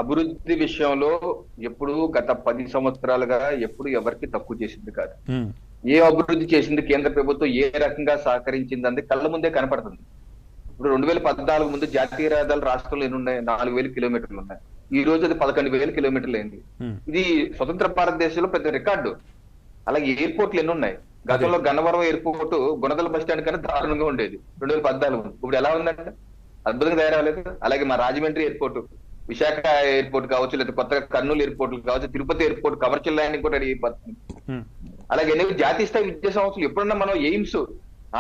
అభివృద్ధి విషయంలో ఎప్పుడు గత 10 సంవత్సరాలుగా ఎప్పుడు ఎవరికి తక్కువ చేసింది కాదు. ఉమ్, ఏ అభివృద్ధి చేసింది కేంద్ర ప్రభుత్వం ఏ రకంగా సహకరించింది అంది కళ్ళ ముందే కనపడుతుంది. ఇప్పుడు 2014 ముందు జాతీయ రహదారులు రాష్ట్రంలో ఎన్ని ఉన్నాయి? 4,000 కిలోమీటర్లు ఉన్నాయి. ఈ రోజు అది 11,000 కిలోమీటర్లు అయింది. ఉమ్. ఇది స్వతంత్ర భారతదేశంలో పెద్ద రికార్డు. అలాగే ఎయిర్పోర్ట్లు ఎన్ని ఉన్నాయి? అదే. గతంలో Gannavaram airport Gunadala bus stand కన్నా దారుణంగా ఉండేది 2014 ముందు. ఇప్పుడు ఎలా ఉందంటే అద్భుతంగా తయారవలేదు. అలాగే మా రాజమండ్రి ఎయిర్పోర్ట్, విశాఖ ఎయిర్పోర్ట్ కావచ్చు, లేదా కొత్తగా కర్నూలు ఎయిర్పోర్ట్ కావచ్చు, తిరుపతి ఎయిర్పోర్ట్ కమర్షియల్ ల్యాండింగ్ కూడా రెడీ అయిపోతుంది. ఉమ్, అలాగే జాతీయ స్థాయి విద్యా సంస్థలు ఎప్పుడన్నా మనం ఎయిమ్స్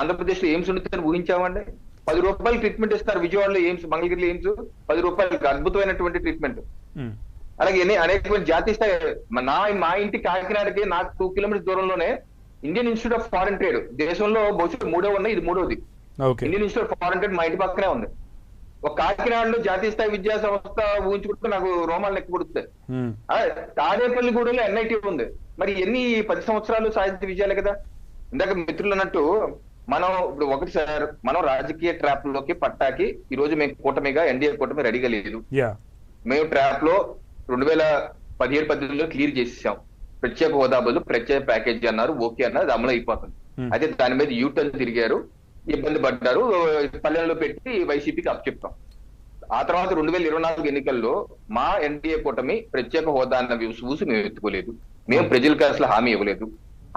ఆంధ్రప్రదేశ్ లో ఎయిమ్స్ ఉంటుందని ఊహించామండి? 10 రూపాయలు ట్రీట్మెంట్ ఇస్తారు విజయవాడలో ఎయిమ్స్, మంగళగిరిలో ఎయిమ్స్ 10 రూపాయలకి అద్భుతమైనటువంటి ట్రీట్మెంట్. ఉమ్, అలాగే అనేకమైన జాతీయ స్థాయి మా ఇంటి కాకినాడకి నాకు 2 కిలోమీటర్స్ దూరంలోనే Indian institute of foreign trade, దేశంలో బహుశా మూడో ఉన్నాయి, ఇది మూడోది. Okay. Indian institute of foreign trade మా ఇంటి పక్కనే ఉంది. ఒక కాకినాడలో జాతీయ స్థాయి విద్యా సంస్థ ఊహించుకుంటే నాకు రోమాలు లెక్క పుడుతుంది. ఉమ్, తాడేపల్లిగూడెంలో ఎన్ఐటి ఉంది. మరి ఎన్ని 10 సంవత్సరాలు సాధించిన విజయాలే కదా. ఇందాక మిత్రులు అన్నట్టు మనం ఇప్పుడు ఒకటి సార్, మనం రాజకీయ ట్రాప్ లోకి పట్టాకి ఈ రోజు మేము కూటమిగా ఎన్డీఏ కూటమి రెడీగా లేదు. యా. మేము ట్రాప్ లో 2017-18లో క్లియర్ చేసేసాం. ప్రత్యేక హోదా బదులు ప్రత్యేక ప్యాకేజీ అన్నారు, ఓకే అన్నారు, అది అమలు అయిపోతుంది. ఉమ్, అయితే దాని మీద యూటర్న్ తిరిగారు, ఇబ్బంది పడ్డారు, పల్లెల్లో పెట్టి వైసీపీకి అప్పచెప్పాం. ఆ తర్వాత 2024 ఎన్నికల్లో మా ఎన్డీఏ కూటమి ప్రత్యేక హోదా అన్న ఊసు మేము ఎత్తుకోలేదు. మేము ప్రజలకు అసలు హామీ ఇవ్వలేదు.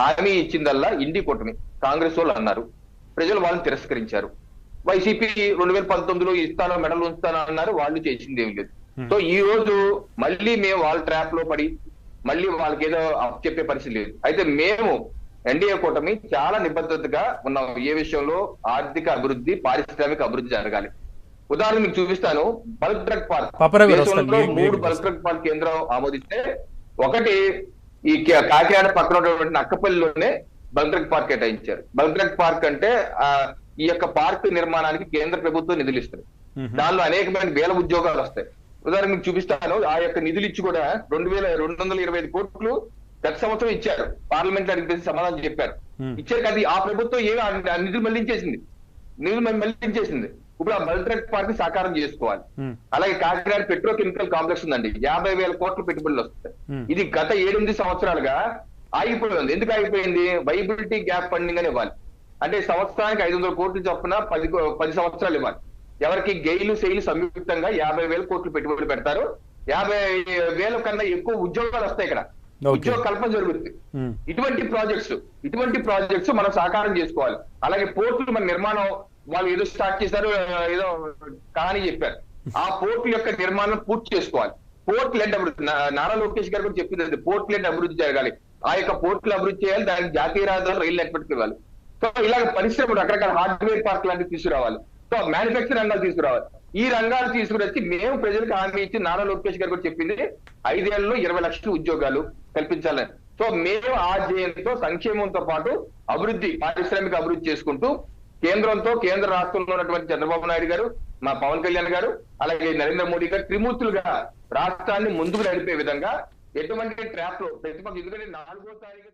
హామీ ఇచ్చిందల్లా ఇండి కూటమి, కాంగ్రెస్ వాళ్ళు అన్నారు, ప్రజలు వాళ్ళని తిరస్కరించారు. వైసీపీ 2019లో ఇస్తానో మెడలు ఉంచుతానో అన్నారు, వాళ్ళు చేసింది ఏమి లేదు. సో ఈ రోజు మళ్ళీ మేము వాళ్ళ ట్రాప్ లో పడి మళ్ళీ వాళ్ళకి ఏదో చెప్పే పరిస్థితి లేదు. అయితే మేము ఎన్డీఏ కూటమి చాలా నిబద్ధతగా ఉన్నాం. ఏ విషయంలో? ఆర్థిక అభివృద్ధి, పారిశ్రామిక అభివృద్ధి జరగాలి. ఉదాహరణ మీకు చూపిస్తాను. బల్క్ డ్రగ్ పార్క్, పాపరావు గారు దేశంలో వస్తారు. 3 బల్క్ డ్రగ్ పార్క్ కేంద్రం ఆమోదిస్తే ఒకటి ఈ కాకినాడ పక్కన ఉన్నటువంటి నక్కపల్లిలోనే బల్క్ డ్రగ్ పార్క్ కేటాయించారు. బల్క్ డ్రగ్ పార్క్ అంటే ఈ యొక్క పార్క్ నిర్మాణానికి కేంద్ర ప్రభుత్వం నిధులు ఇస్తుంది. దానిలో అనేకమైన వేల ఉద్యోగాలు వస్తాయి. ఉదాహరణ మీకు చూపిస్తాను. ఆ యొక్క నిధులు ఇచ్చి కూడా 2,225 కోట్లు గత సంవత్సరం ఇచ్చారు. పార్లమెంట్ లో అడిగితే సమాధానం చెప్పారు. ఇచ్చారు కదా, ఆ ప్రభుత్వం నిధులు మళ్లించేసింది. ఇప్పుడు ఆ బల్క్ డ్రగ్ పార్క్ ని సాకారం చేసుకోవాలి. అలాగే కాకినాడ పెట్రోకెమికల్ కాంప్లెక్స్ ఉందండి, 50,000 కోట్ల పెట్టుబడులు వస్తాయి. ఇది గత 7-8 సంవత్సరాలుగా ఆగిపోయింది. ఎందుకు ఆగిపోయింది? వైబిలిటీ గ్యాప్ ఫండింగ్ అని ఇవ్వాలి. అంటే సంవత్సరానికి 500 కోట్లు చొప్పున 10 సంవత్సరాలు ఇవ్వాలి. ఎవరికి? గెయిలు సెయిలు సంయుక్తంగా 50,000 కోట్లు పెట్టుబడులు పెడతారు. 50,000 కన్నా ఎక్కువ ఉద్యోగాలు వస్తాయి. ఇక్కడ ఉద్యోగ కల్పన జరుగుతుంది. ఇటువంటి ప్రాజెక్ట్స్ మనం సాకారం చేసుకోవాలి. అలాగే పోర్టులు మన నిర్మాణం వాళ్ళు ఏదో స్టార్ట్ చేశారు, ఏదో కహాని చెప్పారు. ఆ పోర్టు యొక్క నిర్మాణం పూర్తి చేసుకోవాలి. పోర్ట్ లెడ్ అభివృద్ధి, నారా లోకేష్ గారు కూడా చెప్పింది, పోర్ట్ లెడ్ అభివృద్ధి జరగాలి. ఆ యొక్క పోర్టులు అభివృద్ధి చేయాలి, దానికి జాతీయ రహదారులు, రైలు నెట్వర్క్ ఇవ్వాలి. సో ఇలాగ పరిశ్రమలు, రకరకాల హార్డ్వేర్ పార్క్ లాంటివి తీసుకురావాలి. సో మ్యానుఫ్యాక్చరింగ్ రంగాలు తీసుకురావాలి. ఈ రంగాలు తీసుకురొచ్చి మేము ప్రజలకు హామీ ఇచ్చి, నారా లోకేష్ గారు కూడా చెప్పింది 5 ఏళ్లలో 20 లక్షల ఉద్యోగాలు కల్పించాలని. సో మేము ఆ ధ్యేయంతో సంక్షేమంతో పాటు అభివృద్ధి, పారిశ్రామిక అభివృద్ధి చేసుకుంటూ కేంద్ర రాష్ట్రంలో ఉన్నటువంటి చంద్రబాబు నాయుడు గారు, మా పవన్ కళ్యాణ్ గారు, అలాగే నరేంద్ర మోడీ గారు త్రిమూర్తులుగా రాష్ట్రాన్ని ముందుకు నడిపే విధంగా ఎటువంటి ట్రాప్ లో ప్రతిపక్షం, ఎందుకంటే 4వ తారీఖు